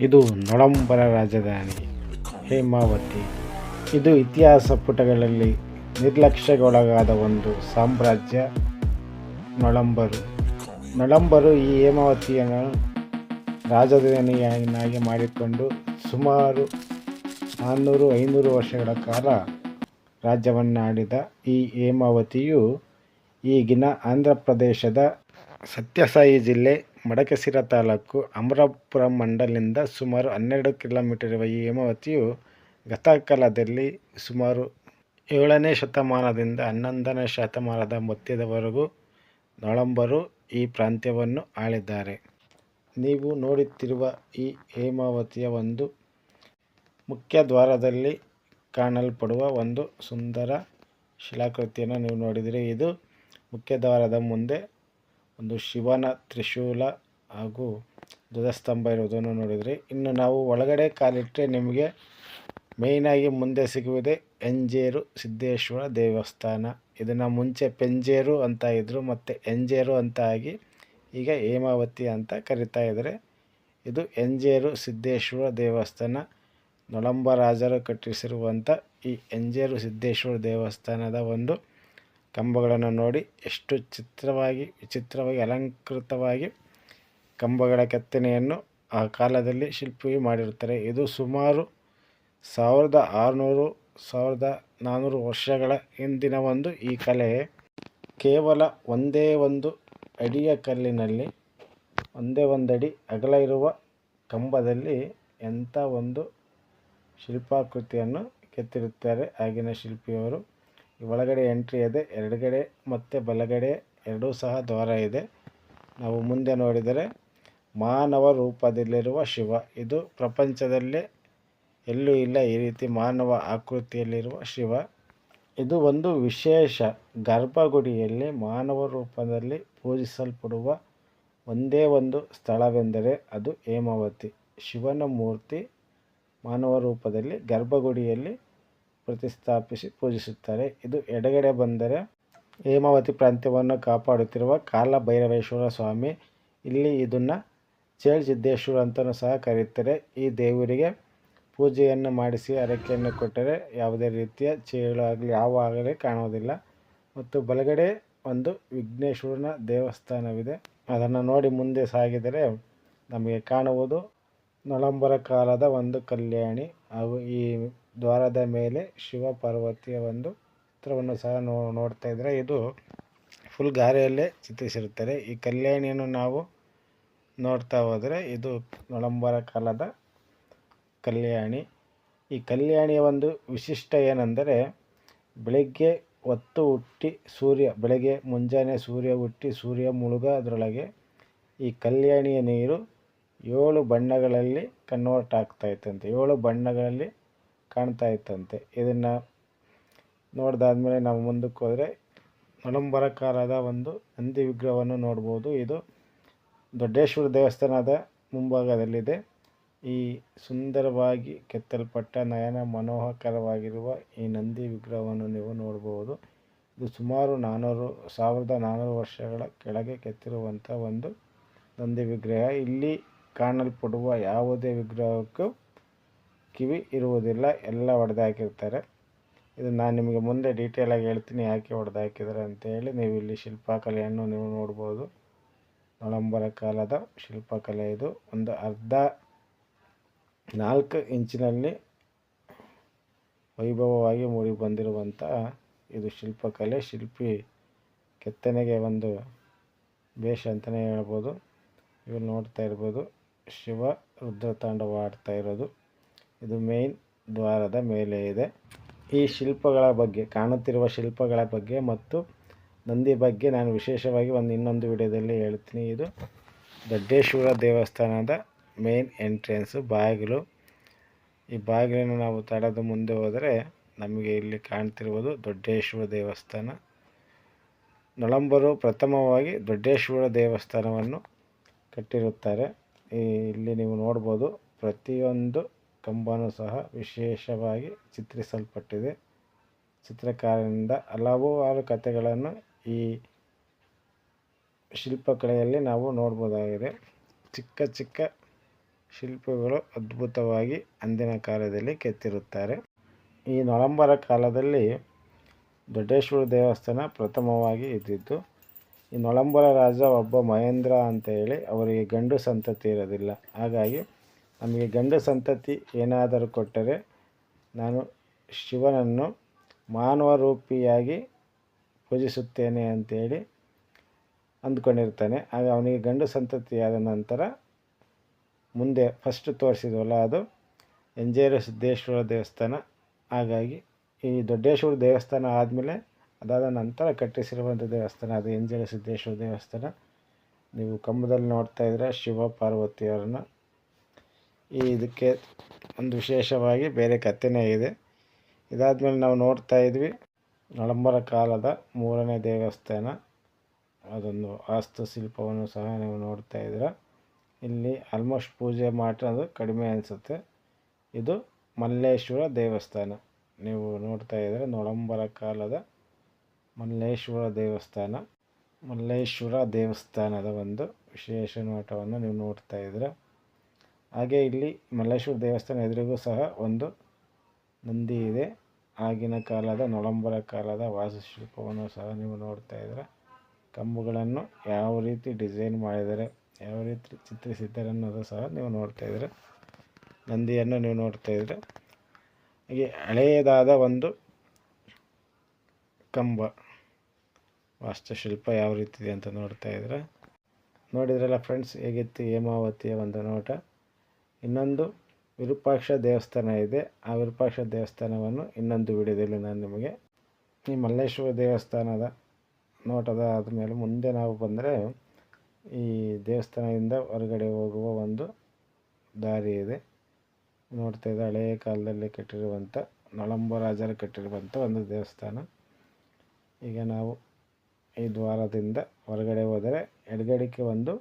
ಇದು ನೊಳಂಬರ ರಾಜಧಾನಿ ಹೇಮಾವತಿ. ಇದು ಇತಿಹಾಸ ಪುಟಗಳಲ್ಲಿ ನಿರ್ಲಕ್ಷ್ಯಕ್ಕೊಳಗಾದ ಒಂದು ಸಾಮ್ರಾಜ್ಯ ನೊಳಂಬರು. ನೊಳಂಬರು ಈ ಹೇಮಾವತಿಯನ್ನು ರಾಜಧಾನಿಯನ್ನಾಗಿ ಮಾಡಿಕೊಂಡು ಸುಮಾರು 400-500 ವರ್ಷಗಳ ಕಾಲ ರಾಜ್ಯವನ್ನು ಆಳಿದ ಈ ಹೇಮಾವತಿಯು ಈಗಿನ ಆಂಧ್ರ ಪ್ರದೇಶದ ಸತ್ಯಸಾಯಿ ಜಿಲ್ಲೆ, ಮಡಕಶಿರ ತಾಲೂಕು, ಅಮರಾಪುರ ಮಂಡಲದಿಂದ ಸುಮಾರು 12 ಕಿಲೋಮೀಟರ್ ಇರುವ ಈ ಹೇಮಾವತಿಯು ಗತಕಾಲದಲ್ಲಿ ಸುಮಾರು 7ನೇ ಶತಮಾನದಿಂದ 11ನೇ ಶತಮಾನದ ಮಧ್ಯದವರೆಗೂ ನೊಳಂಬರು ಈ ಪ್ರಾಂತ್ಯವನ್ನು ಆಳಿದ್ದಾರೆ. ನೀವು ನೋಡುತ್ತಿರುವ ಈ ಹೇಮಾವತಿಯ ಒಂದು ಮುಖ್ಯ ದ್ವಾರದಲ್ಲಿ ಕಾಣಲ್ಪಡುವ ಒಂದು ಸುಂದರ ಶಿಲಾಕೃತಿಯನ್ನು ನೀವು ನೋಡಿದರೆ, ಇದು ಮುಖ್ಯ ದ್ವಾರದ ಮುಂದೆ ಒಂದು ಶಿವನ ತ್ರಿಶೂಲ ಹಾಗೂ ಧ್ವಜಸ್ತಂಭ ಇರುವುದನ್ನು ನೋಡಿದರೆ, ಇನ್ನು ನಾವು ಒಳಗಡೆ ಕಾಲಿಟ್ಟರೆ ನಿಮಗೆ ಮೇಯ್ನಾಗಿ ಮುಂದೆ ಸಿಗುವುದೇ ಎಂಜೇರು ಸಿದ್ದೇಶ್ವರ ದೇವಸ್ಥಾನ. ಇದನ್ನು ಮುಂಚೆ ಪೆಂಜೇರು ಅಂತ ಇದ್ದರು, ಮತ್ತು ಎಂಜೇರು ಅಂತ ಆಗಿ ಈಗ ಹೇಮಾವತಿ ಅಂತ ಕರಿತಾ ಇದ್ದಾರೆ. ಇದು ಎಂಜೇರು ಸಿದ್ದೇಶ್ವರ ದೇವಸ್ಥಾನ. ನೊಳಂಬ ರಾಜರು ಕಟ್ಟಿಸಿರುವಂಥ ಈ ಎಂಜೇರು ಸಿದ್ದೇಶ್ವರ ದೇವಸ್ಥಾನದ ಒಂದು ಕಂಬಗಳನ್ನು ನೋಡಿ, ಎಷ್ಟು ವಿಚಿತ್ರವಾಗಿ ಅಲಂಕೃತವಾಗಿ ಕಂಬಗಳ ಕೆತ್ತನೆಯನ್ನು ಆ ಕಾಲದಲ್ಲಿ ಶಿಲ್ಪಿ ಮಾಡಿರುತ್ತಾರೆ. ಇದು ಸುಮಾರು 1600-1400 ವರ್ಷಗಳ ಹಿಂದಿನ ಒಂದು ಈ ಕಲೆ. ಕೇವಲ ಒಂದೇ ಒಂದು ಅಡಿಯ ಕಲ್ಲಿನಲ್ಲಿ, ಒಂದೇ ಒಂದು ಅಡಿ ಅಗಲ ಇರುವ ಕಂಬದಲ್ಲಿ ಎಂಥ ಒಂದು ಶಿಲ್ಪಾಕೃತಿಯನ್ನು ಕೆತ್ತಿರುತ್ತಾರೆ ಆಗಿನ ಶಿಲ್ಪಿಯವರು. ಒಳಗಡೆ ಎಂಟ್ರಿ ಇದೆ, ಎಡಗಡೆ ಮತ್ತು ಬಲಗಡೆ ಎರಡೂ ಸಹ ದ್ವಾರ ಇದೆ. ನಾವು ಮುಂದೆ ನೋಡಿದರೆ ಮಾನವ ರೂಪದಲ್ಲಿರುವ ಶಿವ. ಇದು ಪ್ರಪಂಚದಲ್ಲೇ ಎಲ್ಲೂ ಇಲ್ಲ ಈ ರೀತಿ ಮಾನವ ಆಕೃತಿಯಲ್ಲಿರುವ ಶಿವ. ಇದು ಒಂದು ವಿಶೇಷ. ಗರ್ಭಗುಡಿಯಲ್ಲಿ ಮಾನವ ರೂಪದಲ್ಲಿ ಪೂಜಿಸಲ್ಪಡುವ ಒಂದೇ ಒಂದು ಸ್ಥಳವೆಂದರೆ ಅದು ಹೇಮಾವತಿ. ಶಿವನ ಮೂರ್ತಿ ಮಾನವ ರೂಪದಲ್ಲಿ ಗರ್ಭಗುಡಿಯಲ್ಲಿ ಪ್ರತಿಷ್ಠಾಪಿಸಿ ಪೂಜಿಸುತ್ತಾರೆ. ಇದು ಎಡಗಡೆ ಬಂದರೆ ಹೇಮಾವತಿ ಪ್ರಾಂತ್ಯವನ್ನು ಕಾಪಾಡುತ್ತಿರುವ ಕಾಲಭೈರವೇಶ್ವರ ಸ್ವಾಮಿ. ಇಲ್ಲಿ ಇದನ್ನು ಚೇಳು ಸಿದ್ದೇಶ್ವರ ಅಂತಲೂ ಸಹ ಕರೆಯುತ್ತಾರೆ. ಈ ದೇವರಿಗೆ ಪೂಜೆಯನ್ನು ಮಾಡಿಸಿ ಹರಕೆಯನ್ನು ಕೊಟ್ಟರೆ ಯಾವುದೇ ರೀತಿಯ ಚೇಳು ಆಗಲಿ ಹಾವು ಆಗಲಿ ಕಾಣುವುದಿಲ್ಲ. ಮತ್ತು ಬಲಗಡೆ ಒಂದು ವಿಘ್ನೇಶ್ವರನ ದೇವಸ್ಥಾನವಿದೆ. ಅದನ್ನು ನೋಡಿ ಮುಂದೆ ಸಾಗಿದರೆ ನಮಗೆ ಕಾಣುವುದು ನೊಳಂಬರ ಕಾಲದ ಒಂದು ಕಲ್ಯಾಣಿ, ಹಾಗೂ ಈ ದ್ವಾರದ ಮೇಲೆ ಶಿವ ಪಾರ್ವತಿಯ ಒಂದು ಚಿತ್ರವನ್ನು ಸಹ ನೋಡ್ತಾ ಇದ್ದರೆ, ಇದು ಫುಲ್ ಗಾರೆಯಲ್ಲೇ ಚಿತ್ರಿಸಿರುತ್ತಾರೆ. ಈ ಕಲ್ಯಾಣಿಯನ್ನು ನಾವು ನೋಡ್ತಾ ಹೋದರೆ ಇದು ನೊಳಂಬರ ಕಾಲದ ಕಲ್ಯಾಣಿ. ಈ ಕಲ್ಯಾಣಿಯ ಒಂದು ವಿಶಿಷ್ಟ ಏನೆಂದರೆ, ಬೆಳಗ್ಗೆ ಹೊತ್ತು ಹುಟ್ಟಿ ಬೆಳಗ್ಗೆ ಮುಂಜಾನೆ ಸೂರ್ಯ ಹುಟ್ಟಿ ಸೂರ್ಯ ಮುಳುಗೋದ್ರೊಳಗೆ ಈ ಕಲ್ಯಾಣಿಯ ನೀರು 7 ಬಣ್ಣಗಳಲ್ಲಿ ಕನ್ವರ್ಟ್ ಆಗ್ತಾ ಇತ್ತಂತೆ, 7 ಬಣ್ಣಗಳಲ್ಲಿ ಕಾಣ್ತಾ ಇತ್ತಂತೆ. ಇದನ್ನು ನೋಡಿದಾದ್ಮೇಲೆ ನಾವು ಮುಂದಕ್ಕೆ ಹೋದರೆ ನೊಳಂಬರ ಕಾಲದ ಒಂದು ನಂದಿ ವಿಗ್ರಹವನ್ನು ನೋಡ್ಬೋದು. ಇದು ದೊಡ್ಡೇಶ್ವರ ದೇವಸ್ಥಾನದ ಮುಂಭಾಗದಲ್ಲಿದೆ. ಈ ಸುಂದರವಾಗಿ ಕೆತ್ತಲ್ಪಟ್ಟ ನಯನ ಮನೋಹರವಾಗಿರುವ ಈ ನಂದಿ ವಿಗ್ರಹವನ್ನು ನೀವು ನೋಡ್ಬೋದು. ಇದು ಸುಮಾರು 1400 ವರ್ಷಗಳ ಕೆಳಗೆ ಕೆತ್ತಿರುವಂಥ ಒಂದು ನಂದಿ ವಿಗ್ರಹ. ಇಲ್ಲಿ ಕಾಣಲ್ಪಡುವ ಯಾವುದೇ ವಿಗ್ರಹಕ್ಕೂ ಕಿವಿ ಇರುವುದಿಲ್ಲ, ಎಲ್ಲ ಹೊಡೆದಾಕಿರ್ತಾರೆ. ಇದು ನಾನು ನಿಮಗೆ ಮುಂದೆ ಡೀಟೇಲಾಗಿ ಹೇಳ್ತೀನಿ ಯಾಕೆ ಹೊಡೆದಾಕಿದ್ದಾರೆ ಅಂತೇಳಿ. ನೀವು ಇಲ್ಲಿ ಶಿಲ್ಪಕಲೆಯನ್ನು ನೀವು ನೋಡ್ಬೋದು. ನೊಳಂಬರ ಕಾಲದ ಶಿಲ್ಪಕಲೆ ಇದು. ಒಂದು ಅರ್ಧ 4 ಇಂಚಿನಲ್ಲಿ ವೈಭವವಾಗಿ ಮೂಡಿ ಬಂದಿರುವಂಥ ಇದು ಶಿಲ್ಪಕಲೆ. ಶಿಲ್ಪಿ ಕೆತ್ತನೆಗೆ ಒಂದು ಬೇಷ್ ಅಂತಲೇ ಹೇಳ್ಬೋದು. ಇವು ನೋಡ್ತಾ ಇರ್ಬೋದು, ಶಿವ ರುದ್ರತಾಂಡವ ಆಡ್ತಾ ಇರೋದು. ಇದು ಮೇನ್ ದ್ವಾರದ ಮೇಲೆ ಇದೆ. ಈ ಶಿಲ್ಪಗಳ ಬಗ್ಗೆ, ಕಾಣುತ್ತಿರುವ ಶಿಲ್ಪಗಳ ಬಗ್ಗೆ ಮತ್ತು ನಂದಿ ಬಗ್ಗೆ ನಾನು ವಿಶೇಷವಾಗಿ ಇನ್ನೊಂದು ವಿಡಿಯೋದಲ್ಲಿ ಹೇಳ್ತೀನಿ. ಇದು ದೊಡ್ಡೇಶ್ವರ ದೇವಸ್ಥಾನದ ಮೇನ್ ಎಂಟ್ರೆನ್ಸು, ಬಾಗಿಲು. ಈ ಬಾಗಿಲನ್ನು ನಾವು ತಡೆದು ಮುಂದೆ ಹೋದರೆ ನಮಗೆ ಇಲ್ಲಿ ಕಾಣ್ತಿರುವುದು ದೊಡ್ಡೇಶ್ವರ ದೇವಸ್ಥಾನ. ನೊಳಂಬರು ಪ್ರಥಮವಾಗಿ ದೊಡ್ಡೇಶ್ವರ ದೇವಸ್ಥಾನವನ್ನು ಕಟ್ಟಿರುತ್ತಾರೆ. ಇಲ್ಲಿ ನೀವು ನೋಡ್ಬೋದು, ಪ್ರತಿಯೊಂದು ಕಂಬನೂ ಸಹ ವಿಶೇಷವಾಗಿ ಚಿತ್ರಿಸಲ್ಪಟ್ಟಿದೆ. ಚಿತ್ರಕಾರನಿಂದ ಹಲವಾರು ಕಥೆಗಳನ್ನು ಈ ಶಿಲ್ಪಕಲೆಯಲ್ಲಿ ನಾವು ನೋಡ್ಬೋದಾಗಿದೆ. ಚಿಕ್ಕ ಚಿಕ್ಕ ಶಿಲ್ಪಿಗಳು ಅದ್ಭುತವಾಗಿ ಅಂದಿನ ಕಾಲದಲ್ಲಿ ಕೆತ್ತಿರುತ್ತಾರೆ. ಈ ನೊಳಂಬರ ಕಾಲದಲ್ಲಿ ದೊಡ್ಡೇಶ್ವರ ದೇವಸ್ಥಾನ ಪ್ರಥಮವಾಗಿ ಇದ್ದಿದ್ದು. ಈ ನೊಳಂಬರ ರಾಜ ಒಬ್ಬ ಮಹೇಂದ್ರ ಅಂತ ಹೇಳಿ, ಅವರಿಗೆ ಗಂಡು ಸಂತತಿ ಇರೋದಿಲ್ಲ. ಹಾಗಾಗಿ ನಮಗೆ ಗಂಡು ಸಂತತಿ ಏನಾದರೂ ಕೊಟ್ಟರೆ ನಾನು ಶಿವನನ್ನು ಮಾನವ ರೂಪಿಯಾಗಿ ಪೂಜಿಸುತ್ತೇನೆ ಅಂತೇಳಿ ಅಂದ್ಕೊಂಡಿರ್ತಾನೆ. ಆಗ ಅವನಿಗೆ ಗಂಡು ಸಂತತಿಯಾದ ನಂತರ ಮುಂದೆ ಫಸ್ಟ್ ತೋರಿಸಿದ್ವಲ್ಲ ಅದು ಎಂಜೇರು ಸಿದ್ದೇಶ್ವರ ದೇವಸ್ಥಾನ. ಹಾಗಾಗಿ ಈ ದೊಡ್ಡೇಶ್ವರ ದೇವಸ್ಥಾನ ಆದಮೇಲೆ ಅದಾದ ನಂತರ ಕಟ್ಟಿಸಿರುವಂಥ ದೇವಸ್ಥಾನ ಅದು ಎಂಜೇರು ಸಿದ್ದೇಶ್ವರ ದೇವಸ್ಥಾನ. ನೀವು ಕಂಬದಲ್ಲಿ ನೋಡ್ತಾ ಇದ್ರೆ ಶಿವ ಪಾರ್ವತಿಯವರನ್ನ. ಇದಕ್ಕೆ ಒಂದು ವಿಶೇಷವಾಗಿ ಬೇರೆ ಕಥೆನೇ ಇದೆ. ಇದಾದಮೇಲೆ ನಾವು ನೋಡ್ತಾ ಇದ್ವಿ ನೊಳಂಬರ ಕಾಲದ 3ನೇ ದೇವಸ್ಥಾನ. ಅದೊಂದು ವಾಸ್ತುಶಿಲ್ಪವನ್ನು ಸಹ ನೀವು ನೋಡ್ತಾ ಇದ್ದೀರ. ಇಲ್ಲಿ ಆಲ್ಮೋಸ್ಟ್ ಪೂಜೆ ಮಾತ್ರ ಅದು ಕಡಿಮೆ ಅನಿಸುತ್ತೆ. ಇದು ಮಲ್ಲೇಶ್ವರ ದೇವಸ್ಥಾನ. ನೀವು ನೋಡ್ತಾ ಇದ್ದರೆ ನೊಳಂಬರ ಕಾಲದ ಮಲ್ಲೇಶ್ವರ ದೇವಸ್ಥಾನ. ಮಲ್ಲೇಶ್ವರ ದೇವಸ್ಥಾನದ ಒಂದು ವಿಶೇಷ ನೋಟವನ್ನು ನೀವು ನೋಡ್ತಾ ಇದ್ದೀರ. ಹಾಗೆ ಇಲ್ಲಿ ಮಲ್ಲೇಶ್ವರ ದೇವಸ್ಥಾನ ಎದುರಿಗೂ ಸಹ ಒಂದು ನಂದಿ ಇದೆ. ಆಗಿನ ಕಾಲದ ನೊಳಂಬರ ಕಾಲದ ವಾಸ್ತುಶಿಲ್ಪವನ್ನು ಸಹ ನೀವು ನೋಡ್ತಾ ಇದ್ದೀರ. ಕಂಬಗಳನ್ನು ಯಾವ ರೀತಿ ಡಿಸೈನ್ ಮಾಡಿದ್ದಾರೆ, ಯಾವ ರೀತಿ ಚಿತ್ರಿಸಿದ್ದಾರೆ ಅನ್ನೋದು ಸಹ ನೀವು ನೋಡ್ತಾ ಇದ್ದೀರ. ನಂದಿಯನ್ನು ನೀವು ನೋಡ್ತಾ ಇದ್ದೀರ. ಹಾಗೆ ಹಳೆಯದಾದ ಒಂದು ಕಂಬ ವಾಸ್ತುಶಿಲ್ಪ ಯಾವ ರೀತಿ ಇದೆ ಅಂತ ನೋಡ್ತಾ ಇದ್ದೀರ. ನೋಡಿದ್ರಲ್ಲ ಫ್ರೆಂಡ್ಸ್, ಹೇಗಿತ್ತು ಹೇಮಾವತಿಯ ಒಂದು ನೋಟ. ಇನ್ನೊಂದು ವಿರೂಪಾಕ್ಷ ದೇವಸ್ಥಾನ ಇದೆ. ಆ ವಿರೂಪಾಕ್ಷ ದೇವಸ್ಥಾನವನ್ನು ಇನ್ನೊಂದು ವಿಡಿಯೋದಲ್ಲಿ ನಾನು ನಿಮಗೆ ಈ ಮಲ್ಲೇಶ್ವರ ದೇವಸ್ಥಾನದ ನೋಟದ ಆದಮೇಲೆ ಮುಂದೆ ನಾವು ಬಂದರೆ ಈ ದೇವಸ್ಥಾನದಿಂದ ಹೊರಗಡೆ ಹೋಗುವ ಒಂದು ದಾರಿ ಇದೆ. ನೋಡ್ತಾ ಇದ್ದ ಹಳೆಯ ಕಾಲದಲ್ಲಿ ಕಟ್ಟಿರುವಂಥ ನೊಳಂಬ ರಾಜರು ಕಟ್ಟಿರುವಂಥ ಒಂದು ದೇವಸ್ಥಾನ. ಈಗ ನಾವು ಈ ದ್ವಾರದಿಂದ ಹೊರಗಡೆ ಹೋದರೆ ಎಡಗಡೆಗೆ ಒಂದು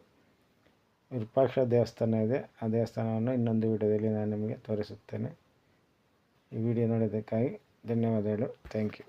ವಿರೂಪಾಕ್ಷ ದೇವಸ್ಥಾನ ಇದೆ. ಆ ದೇವಸ್ಥಾನವನ್ನು ಇನ್ನೊಂದು ವಿಡಿಯೋದಲ್ಲಿ ನಾನು ನಿಮಗೆ ತೋರಿಸುತ್ತೇನೆ. ಈ ವಿಡಿಯೋ ನೋಡಿದ್ದಕ್ಕಾಗಿ ಧನ್ಯವಾದಗಳು. Thank you.